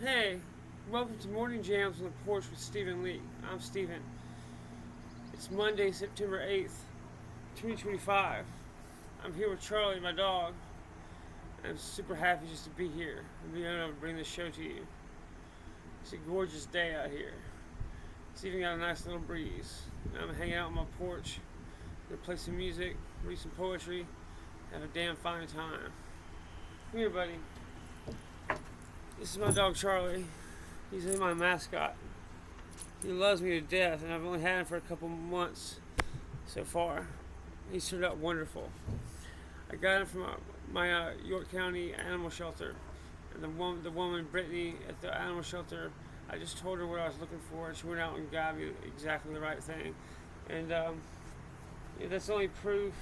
Hey, welcome to Morning Jams on the Porch with Stephen Leake. I'm Stephen. It's Monday, September 8th, 2025. I'm here with Charlie, my dog. I'm super happy just to be here and be able to bring this show to you. It's a gorgeous day out here. It's even got a nice little breeze. I'm hanging out on my porch, gonna play some music, read some poetry, have a damn fine time. Come here, buddy. This is my dog Charlie. He's my mascot. He loves me to death, and I've only had him for a couple months so far. He's turned out wonderful. I got him from my York County animal shelter, and the woman Brittany at the animal shelter, I just told her what I was looking for, and she went out and got me exactly the right thing. And that's only proof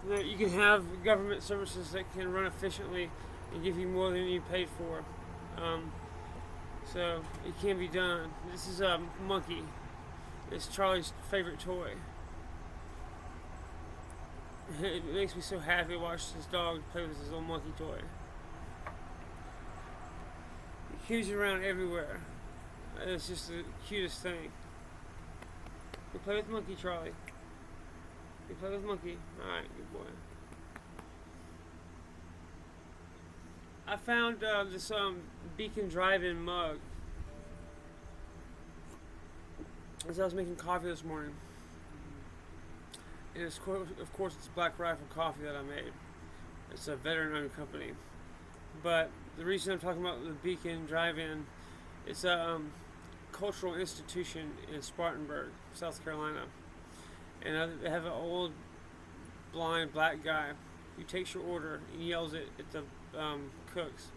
that you can have government services that can run efficiently and give you more than you paid for. So it can be done. This is a monkey. It's Charlie's favorite toy. It makes me so happy to watch this dog play with his little monkey toy. He carries it around everywhere. It's just the cutest thing. You play with monkey, Charlie. You play with monkey. Alright, good boy. I found this Beacon Drive-In mug as I was making coffee this morning. And of course it's Black Rifle Coffee that I made. It's a veteran-owned company. But the reason I'm talking about the Beacon Drive-In, it's a cultural institution in Spartanburg, South Carolina. And they have an old blind black guy who takes your order and yells it at the cooks.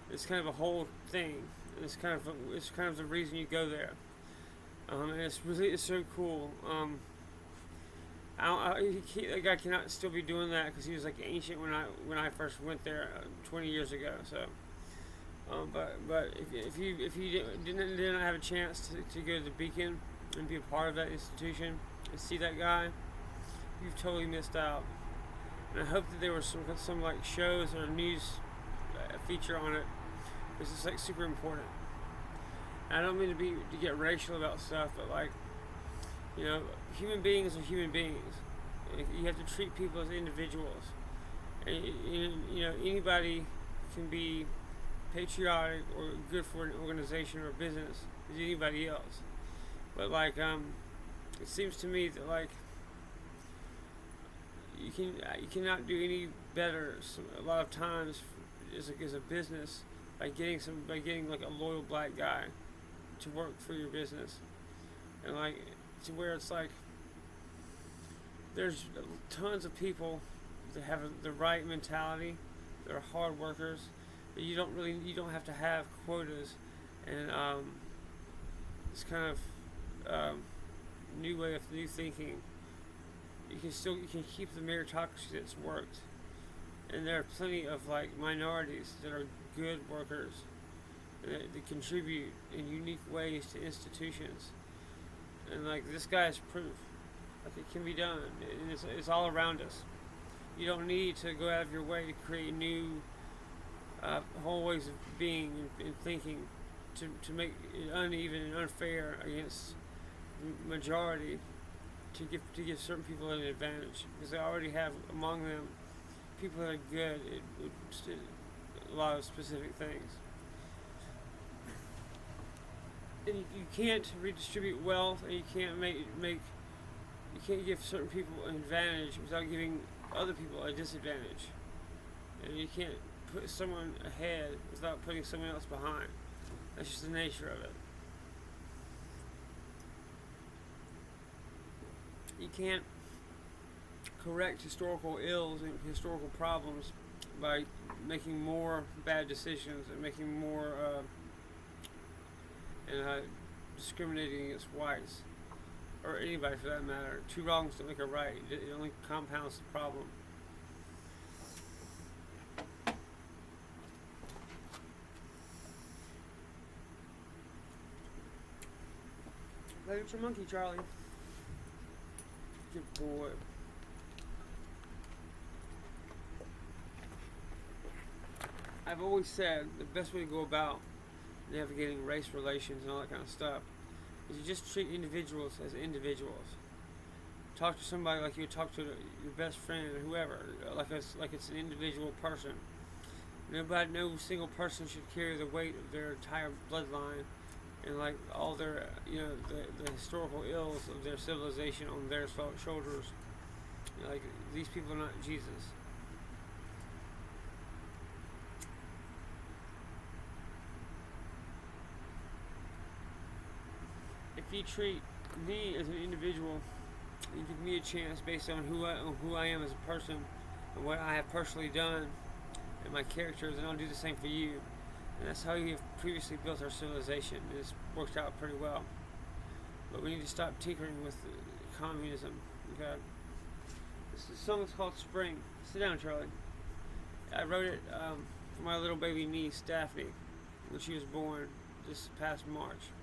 It's kind of a whole thing. It's kind of the reason you go there. And it's so cool. That guy cannot still be doing that because he was like ancient when I first went there 20 years ago. So, but if you didn't have a chance to go to the Beacon and be a part of that institution and see that guy, you've totally missed out. And I hope that there was some like shows or news feature on it. This is like super important. And I don't mean to get racial about stuff, but like, human beings are human beings. You have to treat people as individuals. And anybody can be patriotic or good for an organization or business as anybody else. But like, it seems to me that like you cannot do any better a lot of times as a business by getting like a loyal black guy to work for your business, and like to where it's like there's tons of people that have the right mentality, that are hard workers, that you don't have to have quotas, and it's kind of new thinking. You can keep the meritocracy that's worked, and there are plenty of like minorities that are good workers that contribute in unique ways to institutions, and like this guy is proof. Like it can be done, and it's all around us. You don't need to go out of your way to create new whole ways of being and thinking to make it uneven and unfair against the majority, to give certain people an advantage, because they already have among them people that are good at a lot of specific things. And you can't redistribute wealth, and you can't you can't give certain people an advantage without giving other people a disadvantage. And you can't put someone ahead without putting someone else behind. That's just the nature of it. You can't correct historical ills and historical problems by making more bad decisions and making more discriminating against whites, or anybody for that matter. Two wrongs don't make a right. It only compounds the problem. Play with your monkey, Charlie. Good boy. I've always said the best way to go about navigating race relations and all that kind of stuff is you just treat individuals as individuals. Talk to somebody like you would talk to your best friend or whoever, like it's an individual person. No single person should carry the weight of their entire bloodline and like all their, the historical ills of their civilization on their shoulders. Like these people are not Jesus. If you treat me as an individual, you give me a chance based on who I am as a person and what I have personally done and my characters, and I'll do the same for you. And that's how we have previously built our civilization. It's worked out pretty well. But we need to stop tinkering with communism. Okay. This song is called Spring. Sit down, Charlie. I wrote it for my little baby niece, Daphne, when she was born this past March.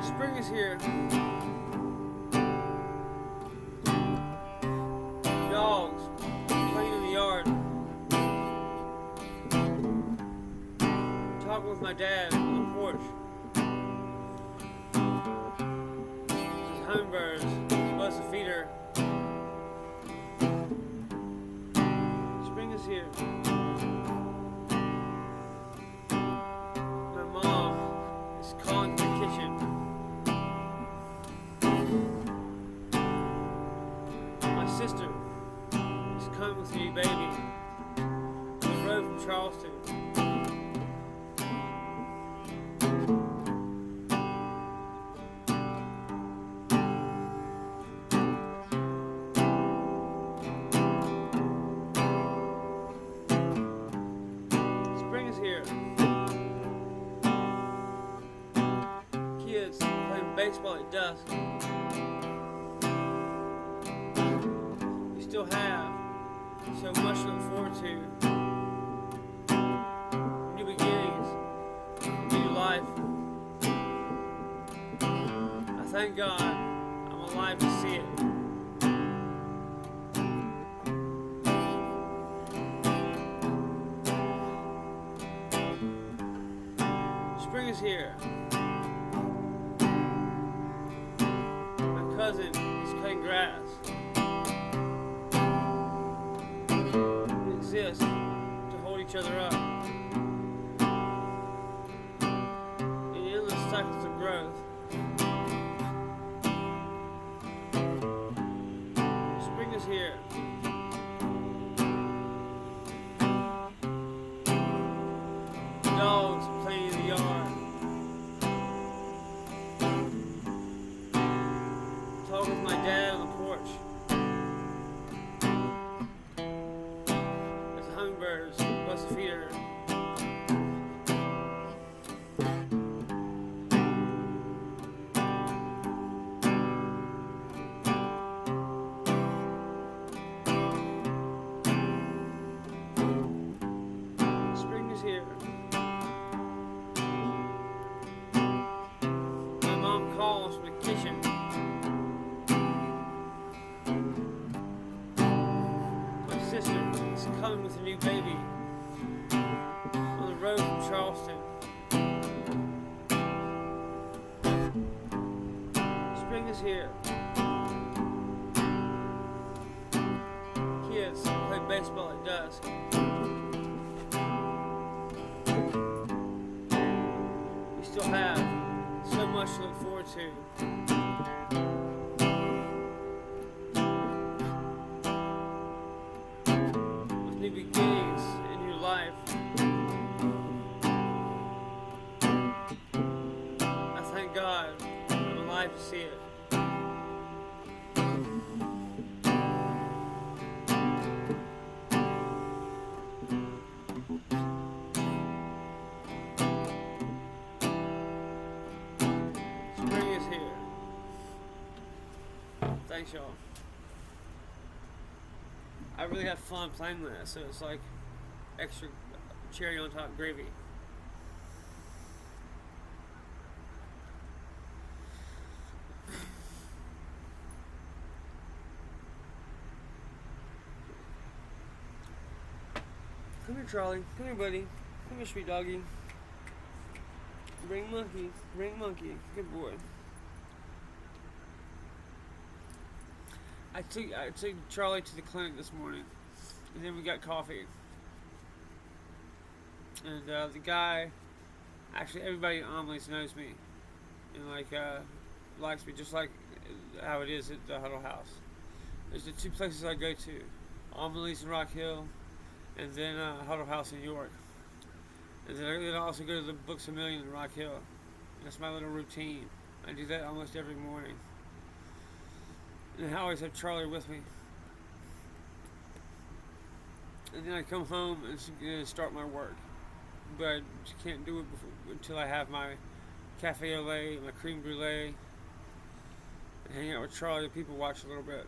Spring is here. Dogs playing in the yard. Talking with my dad on the porch. There's hummingbirds, buzz the feeder. Spring is here. My mom is calling from the kitchen. My sister is coming with a new baby on the road from Charleston. Spring is here. Kids playing baseball at dusk. We still have so much to look forward to. New beginnings, new life. I thank God I'm alive to see it. Spring is here. My cousin is cutting grass. We exist to hold each other up. In endless cycles of growth. Spring is here. Dogs playing in the yard. Talk with my dad on the porch. There's hummingbirds, buzz the feeder. Spring is here. My mom calls from the kitchen. My sister is coming with a new baby on the road from Charleston. Spring is here. Kids play baseball at dusk. We still have so much to look forward to. With new beginnings and new life. I thank God I'm alive to see it. Thanks, y'all. I really had fun playing with it, so it's like extra cherry on top gravy. Come here, Charlie. Come here, buddy. Come here, sweet doggy. Bring monkey. Bring monkey. Good boy. I took Charlie to the clinic this morning, and then we got coffee. And the guy, actually everybody in Amelie's knows me, and likes me, just like how it is at the Huddle House. There's the two places I go to, Amelie's in Rock Hill, and then Huddle House in York. And then I also go to the Books A Million in Rock Hill. That's my little routine. I do that almost every morning. And I always have Charlie with me. And then I come home and start my work. But I just can't do it until I have my cafe au lait, my creme brulee, and hang out with Charlie and people watch a little bit.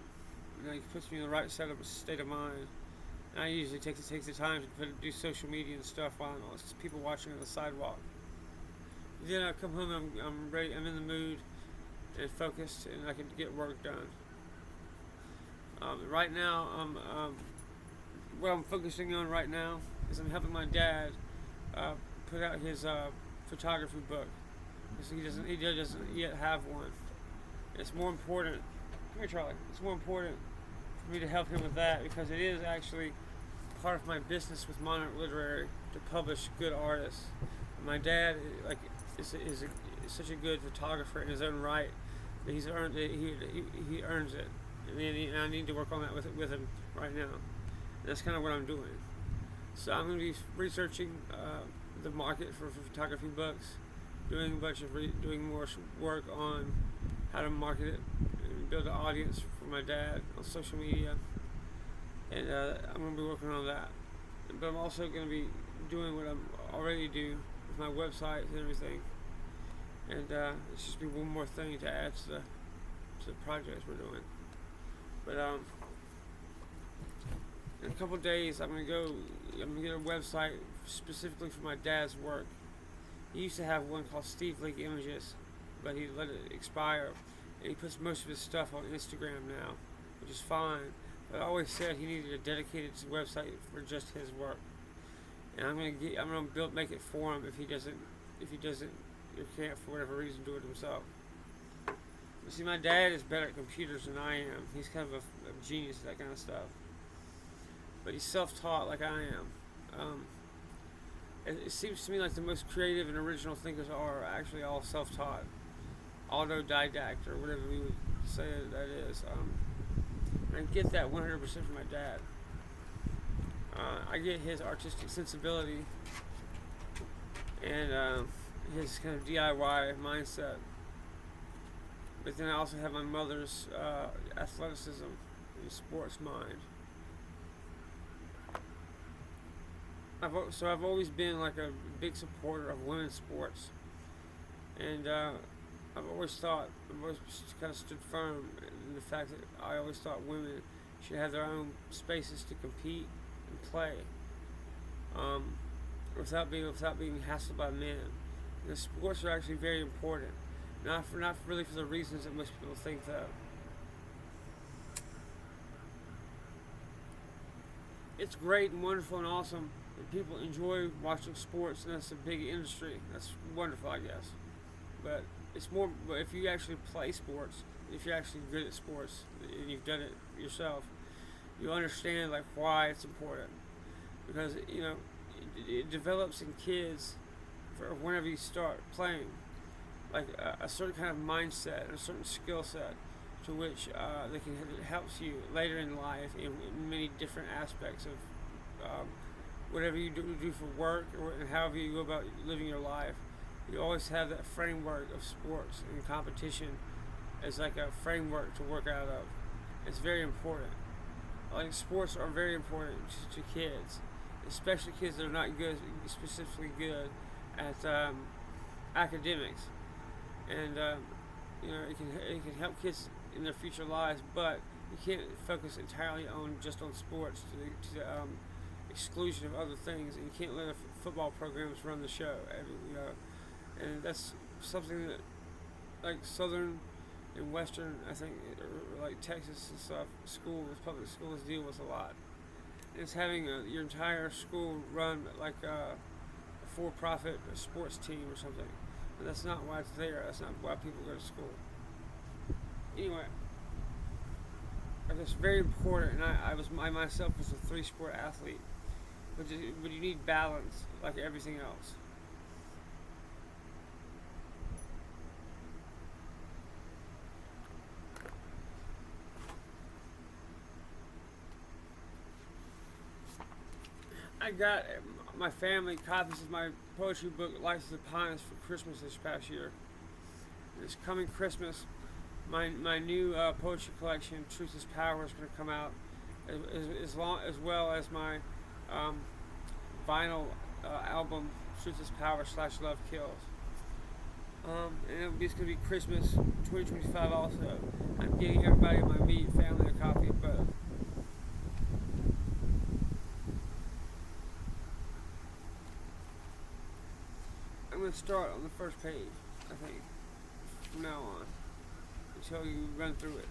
And then it puts me in the right state of mind. And I usually take the time to do social media and stuff while it's people watching on the sidewalk. Then I come home and I'm ready. I'm in the mood and focused, and I can get work done. Right now, what I'm focusing on right now is I'm helping my dad put out his photography book, because he doesn't yet have one. It's more important. Come here, Charlie. It's more important for me to help him with that, because it is actually part of my business with Monarch Literary to publish good artists. My dad is such a good photographer in his own right that he's earned it. He earns it, and I need to work on that with him right now. And that's kind of what I'm doing. So I'm going to be researching the market for photography books, doing a bunch of doing more work on how to market it and build an audience for my dad on social media. And I'm going to be working on that. But I'm also going to be doing what I'm already do with my website and everything. And it's just be one more thing to add to the projects we're doing. But in a couple of days, I'm going to get a website specifically for my dad's work. He used to have one called Leake Images, but he let it expire. And he puts most of his stuff on Instagram now, which is fine. But I always said he needed a dedicated website for just his work, and I'm gonna make it for him if he doesn't or can't for whatever reason do it himself. You see, my dad is better at computers than I am. He's kind of a genius at that kind of stuff, but he's self-taught like I am. It seems to me like the most creative and original thinkers are actually all self-taught, autodidact, or whatever we would say that is. I get that 100% from my dad. I get his artistic sensibility and his kind of DIY mindset. But then I also have my mother's athleticism and sports mind. I've always been like a big supporter of women's sports, and I've always kind of stood firm in the fact that I always thought women should have their own spaces to compete and play, without being hassled by men. And sports are actually very important, not really for the reasons that most people think though. It's great and wonderful and awesome that people enjoy watching sports, and that's a big industry. That's wonderful, I guess. But it's more, but if you actually play sports, if you're actually good at sports and you've done it yourself, you understand like why it's important, because it develops in kids for whenever you start playing, like a certain kind of mindset and a certain skill set to which it helps you later in life in many different aspects of whatever you do for work and however you go about living your life. You always have that framework of sports and competition as like a framework to work out of. It's very important. Like sports are very important to kids, especially kids that are not specifically good at academics. And it can help kids in their future lives, but you can't focus entirely on just on sports to the exclusion of other things, and you can't let football programs run the show. And that's something that like Southern and Western, I think, or like Texas and stuff, public schools deal with a lot. It's having your entire school run like a for-profit sports team or something. But that's not why it's there. That's not why people go to school. Anyway, it's very important. And I myself was a three-sport athlete, but you need balance like everything else. I got my family copies of my poetry book, Lights of the Pines, for Christmas this past year. This coming Christmas, my new poetry collection, Truth is Power, is going to come out, as well as my vinyl album, Truth is Power / Love Kills. And it's going to be Christmas 2025 also. I'm getting everybody in my immediate family a copy of both. I'm going to start on the first page, I think, from now on, until you run through it.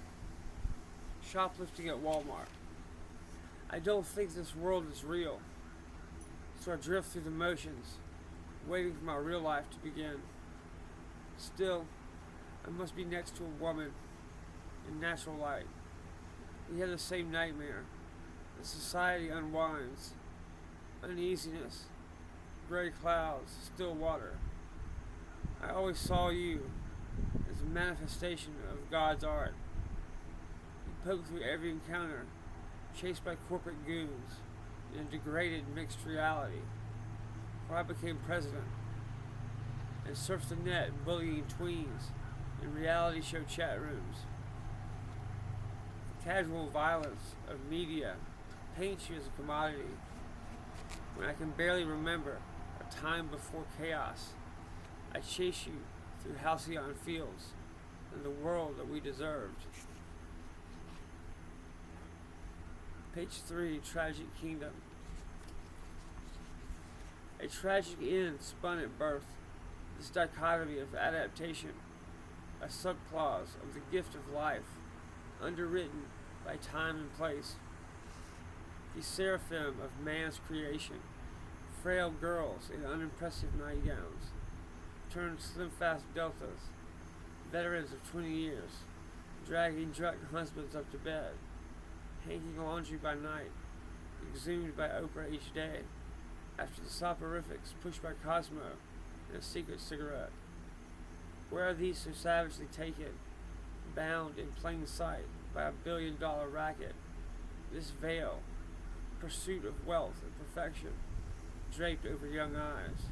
Shoplifting at Walmart. I don't think this world is real, so I drift through the motions, waiting for my real life to begin. Still, I must be next to a woman in natural light. We have the same nightmare. The society unwinds. Uneasiness. Gray clouds, still water. I always saw you as a manifestation of God's art. You poked through every encounter, chased by corporate goons in a degraded mixed reality, where I became president and surfed the net bullying tweens in reality show chat rooms. The casual violence of media paints you as a commodity when I can barely remember a time before chaos. I chase you through halcyon fields and the world that we deserved. Page 3, Tragic Kingdom. A tragic end spun at birth, this dichotomy of adaptation, a subclause of the gift of life, underwritten by time and place. The seraphim of man's creation, frail girls in unimpressive nightgowns, turned slim-fast deltas, veterans of 20 years, dragging drunk husbands up to bed, hanging laundry by night, exhumed by Oprah each day, after the soporifics pushed by Cosmo and a secret cigarette. Where are these so savagely taken, bound in plain sight by $1 billion racket? This veil, pursuit of wealth and perfection, draped over young eyes,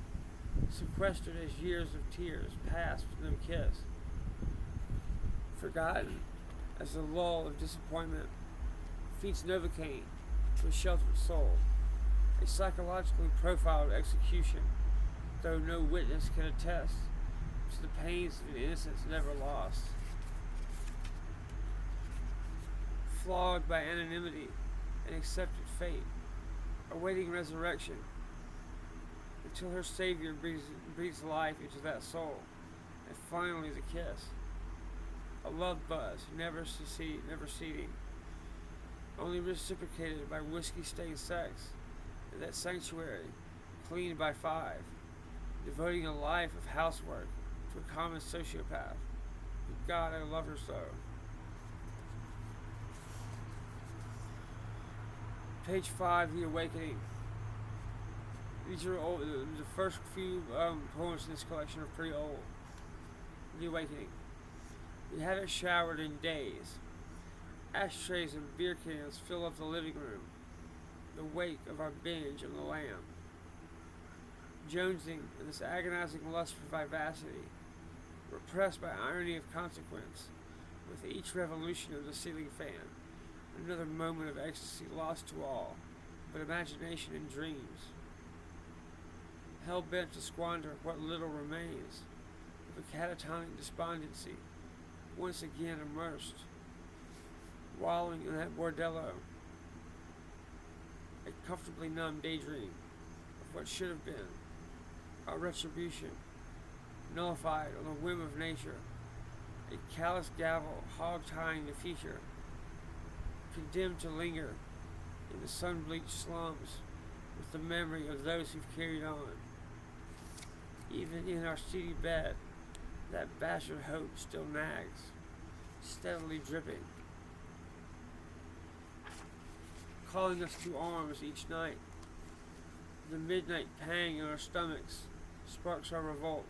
sequestered as years of tears passed with no kiss, forgotten as the lull of disappointment feeds Novocaine to a sheltered soul, a psychologically profiled execution, though no witness can attest to the pains of an innocence never lost. Flogged by anonymity and accepted fate, awaiting resurrection, until her Savior breathes life into that soul, and finally the kiss. A love buzz, never ceding, only reciprocated by whiskey-stained sex, in that sanctuary, cleaned by 5, devoting a life of housework to a common sociopath. But God, I love her so. Page 5, The Awakening. These are old. The first few poems in this collection are pretty old. The Awakening. We haven't showered in days. Ashtrays and beer cans fill up the living room, the wake of our binge on the lamb. Jonesing in this agonizing lust for vivacity, repressed by irony of consequence, with each revolution of the ceiling fan, another moment of ecstasy lost to all, but imagination and dreams. Hell-bent to squander what little remains, of a catatonic despondency, once again immersed, wallowing in that bordello, a comfortably numb daydream of what should have been, our retribution, nullified on the whim of nature, a callous gavel hog-tying the future, condemned to linger in the sun-bleached slums with the memory of those who've carried on. Even in our seedy bed, that bastard hope still nags, steadily dripping, calling us to arms each night. The midnight pang in our stomachs sparks our revolt,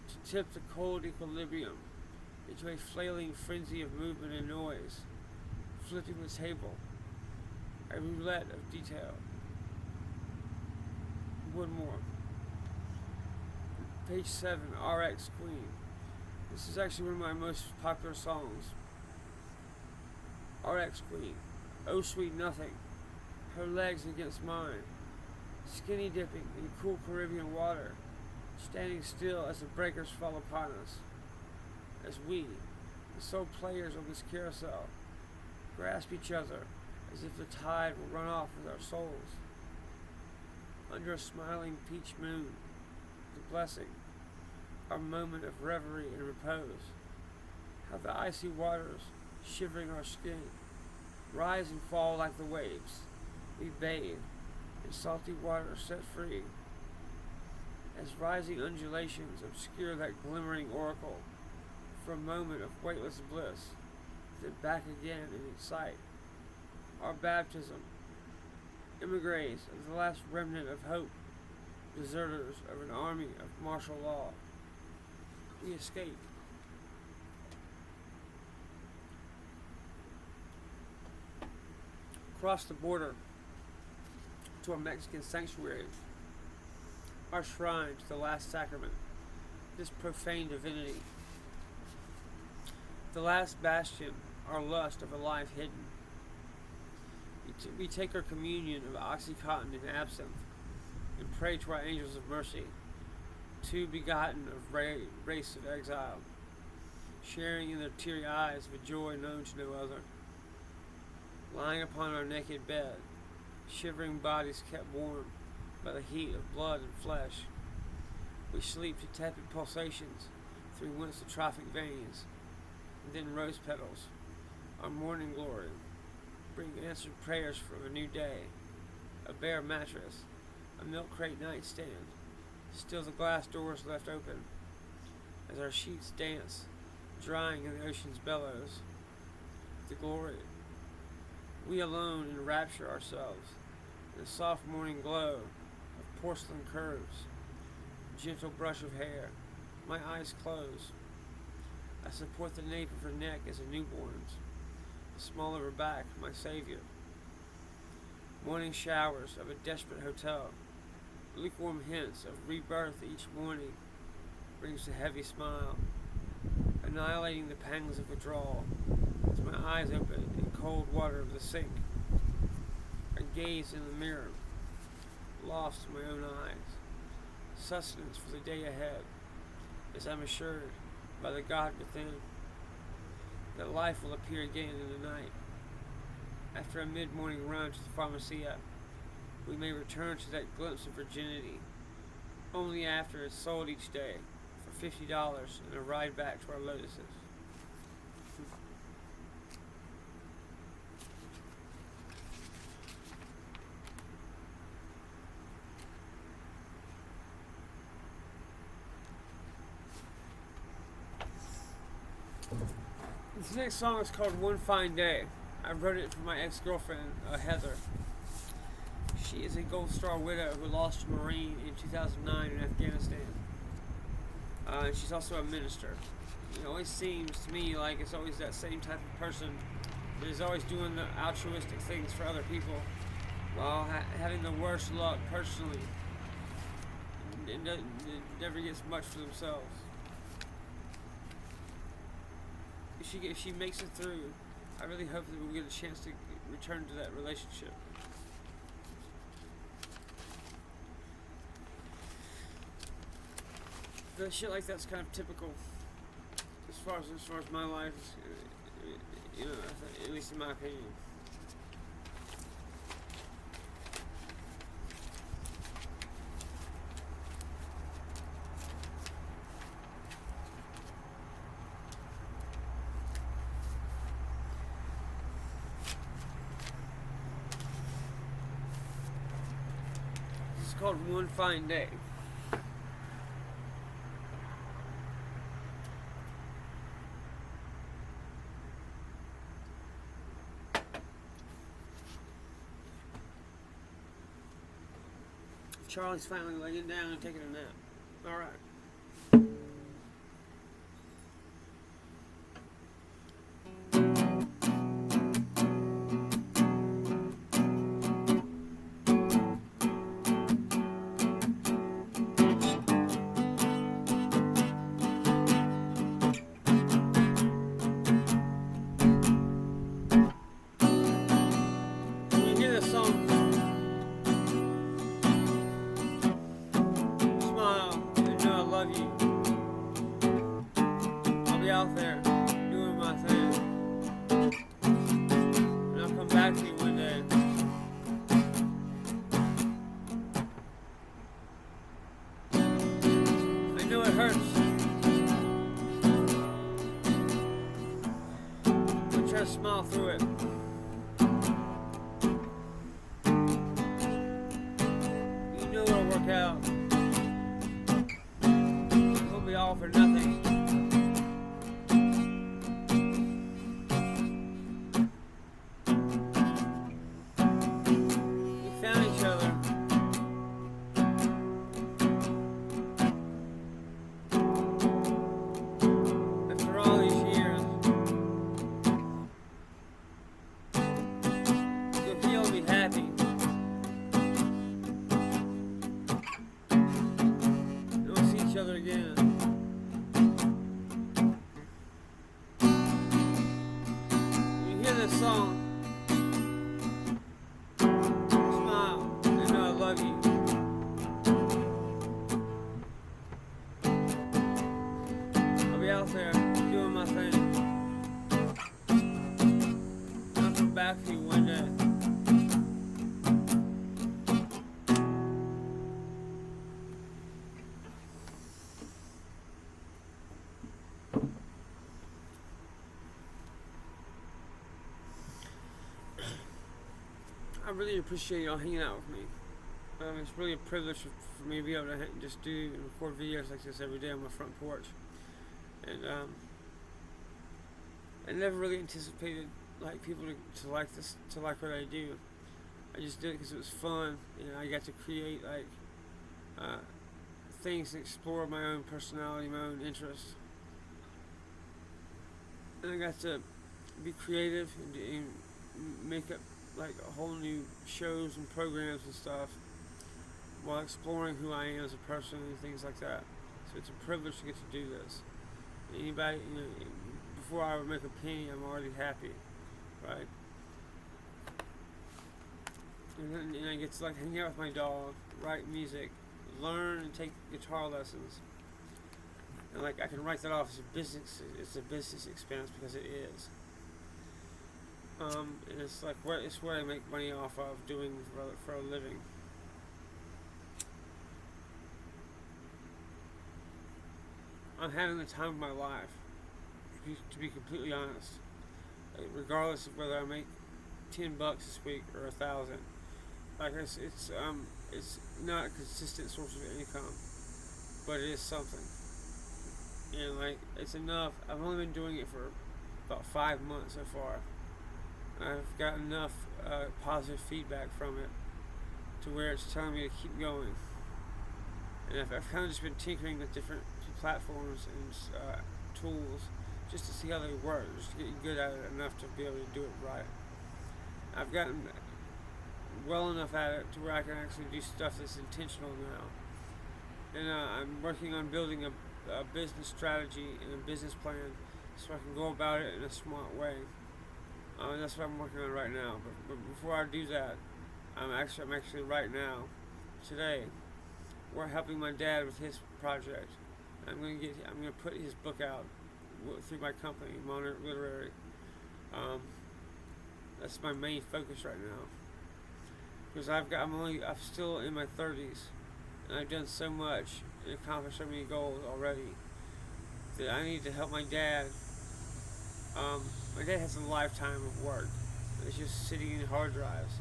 to tip the cold equilibrium into a flailing frenzy of movement and noise, flipping the table, a roulette of detail. One more. Page 7, RX Queen. This is actually one of my most popular songs. RX Queen. Oh sweet nothing. Her legs against mine. Skinny dipping in cool Caribbean water. Standing still as the breakers fall upon us. As we, the sole players on this carousel, grasp each other as if the tide will run off with our souls. Under a smiling peach moon, the blessing, our moment of reverie and repose. How the icy waters, shivering our skin, rise and fall like the waves. We bathe in salty water set free, as rising undulations obscure that glimmering oracle for a moment of weightless bliss, then back again in its sight. Our baptism, emigres of the last remnant of hope, deserters of an army of martial law. We escape. Cross the border to a Mexican sanctuary, our shrine to the last sacrament, this profane divinity, the last bastion, our lust of a life hidden. We take our communion of Oxycontin and absinthe and pray to our angels of mercy, two begotten of race of exile, sharing in their teary eyes of a joy known to no other. Lying upon our naked bed, shivering bodies kept warm by the heat of blood and flesh, we sleep to tepid pulsations through whence the trophic veins, and then rose petals, our morning glory, bring answered prayers for a new day, a bare mattress, a milk crate nightstand, still the glass doors left open, as our sheets dance, drying in the ocean's bellows, the glory. We alone enrapture ourselves in a soft morning glow of porcelain curves, gentle brush of hair, my eyes close. I support the nape of her neck as a newborn's, the small of her back, my savior. Morning showers of a desperate hotel, lukewarm hints of rebirth each morning, brings a heavy smile, annihilating the pangs of withdrawal as my eyes open in cold water of the sink. I gaze in the mirror, lost in my own eyes, sustenance for the day ahead, as I'm assured by the God within that life will appear again in the night. After a mid-morning run to the pharmacia, we may return to that glimpse of virginity, only after it's sold each day for $50 and a ride back to our lotuses. This next song is called One Fine Day. I wrote it for my ex-girlfriend, Heather. She is a Gold Star widow who lost a Marine in 2009 in Afghanistan. And she's also a minister. It always seems to me like it's always that same type of person that is always doing the altruistic things for other people while having the worst luck personally. It never gets much for themselves. If she makes it through, I really hope that we'll get a chance to return to that relationship. But shit like that's kind of typical as far as my life, you know, at least in my opinion. It's called One Fine Day. Charlie's finally laying down and taking a nap. All right. When you hear this song, love you. I'll be out there doing my thing, and I'll come back to you one day. I know it hurts, but try to smile through it. You know it'll work out. All for nothing. We found each other. After all these years, you'll heal and be happy. And we'll see each other again. This song, smile, and know I love you. I'll be out there doing my thing. I'll come back for you one day. I really appreciate y'all hanging out with me. It's really a privilege for me to be able to just do and record videos like this every day on my front porch. And I never really anticipated like people to like this, to like what I do. I just did it because it was fun. You know, I got to create like things and explore my own personality, my own interests, and I got to be creative and make up like a whole new shows and programs and stuff while exploring who I am as a person and things like that. So it's a privilege to get to do this. Anybody, you know, before I would make a penny, I'm already happy, right? And I get to like hang out with my dog, write music, learn and take guitar lessons. And like I can write that off as a business. It's a business expense because it is. And it's like it's what I make money off of doing for a living. I'm having the time of my life, to be completely honest. Like, regardless of whether I make $10 this week or 1,000, like it's not a consistent source of income, but it is something. And like it's enough. I've only been doing it for about 5 months so far. I've got enough positive feedback from it to where it's telling me to keep going. And I've kind of just been tinkering with different platforms and tools just to see how they work, just to get good at it enough to be able to do it right. I've gotten well enough at it to where I can actually do stuff that's intentional now. And I'm working on building a business strategy and a business plan so I can go about it in a smart way. And that's what I'm working on right now. But before I do that, I'm actually right now, today, we're helping my dad with his project. I'm gonna put his book out through my company, Monarch Literary. Um, that's my main focus right now, because I'm still in my 30s, and I've done so much and accomplished so many goals already that I need to help my dad. My dad has a lifetime of work. It's just sitting in hard drives.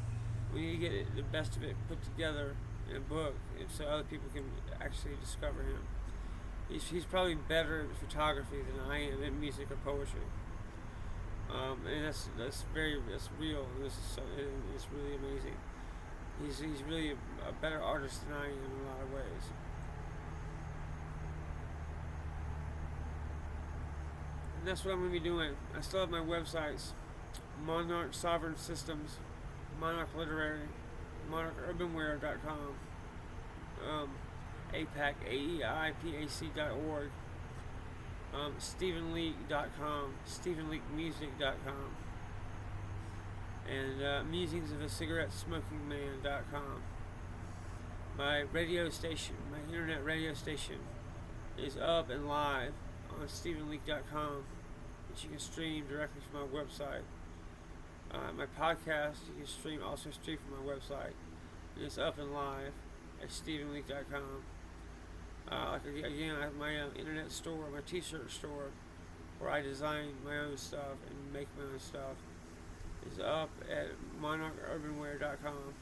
We need to get the best of it put together in a book, and so other people can actually discover him. He's probably better at photography than I am in music or poetry. And that's real. And it's really amazing. He's really a better artist than I am in a lot of ways. And that's what I'm going to be doing. I still have my websites: Monarch Sovereign Systems, Monarch Literary, MonarchUrbanWare.com, APAC, AEIPAC.org, StephenLeake.com, StephenLeakeMusic.com, and MusingsOfACigaretteSmokingMan.com. My radio station, my internet radio station, is up and live on StephenLeake.com, which you can stream directly from my website. My podcast you can also stream from my website, and it's up and live at StephenLeake.com. Again, I have my internet store, my t-shirt store, where I design my own stuff and make my own stuff, is up at MonarchUrbanWare.com.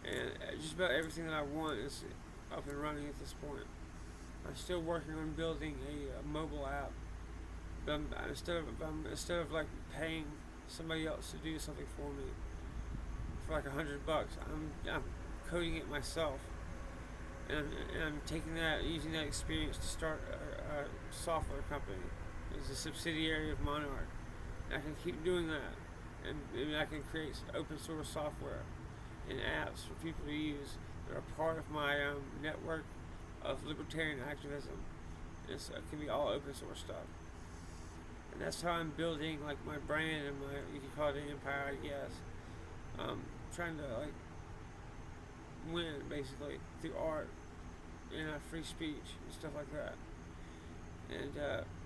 And just about everything that I want is up and running at this point. I'm still working on building a mobile app. But instead of like paying somebody else to do something for me for like $100, I'm coding it myself. And I'm taking that, using that experience to start a software company. It's a subsidiary of Monarch. And I can keep doing that, and I can create open source software and apps for people to use that are part of my network of libertarian activism. It can be all open source stuff. And that's how I'm building like my brand and you can call it an empire, I guess. Trying to like win basically through art and free speech and stuff like that. And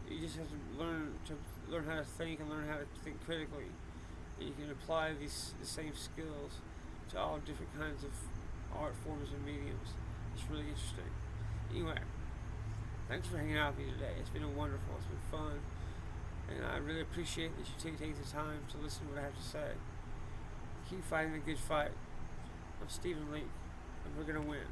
you just have to learn how to think and learn how to think critically. And you can apply the same skills to all different kinds of art forms and mediums. It's really interesting. Anyway, thanks for hanging out with me today. It's been wonderful. It's been fun. And I really appreciate that you take the time to listen to what I have to say. Keep fighting the good fight. I'm Stephen Leake, and we're going to win.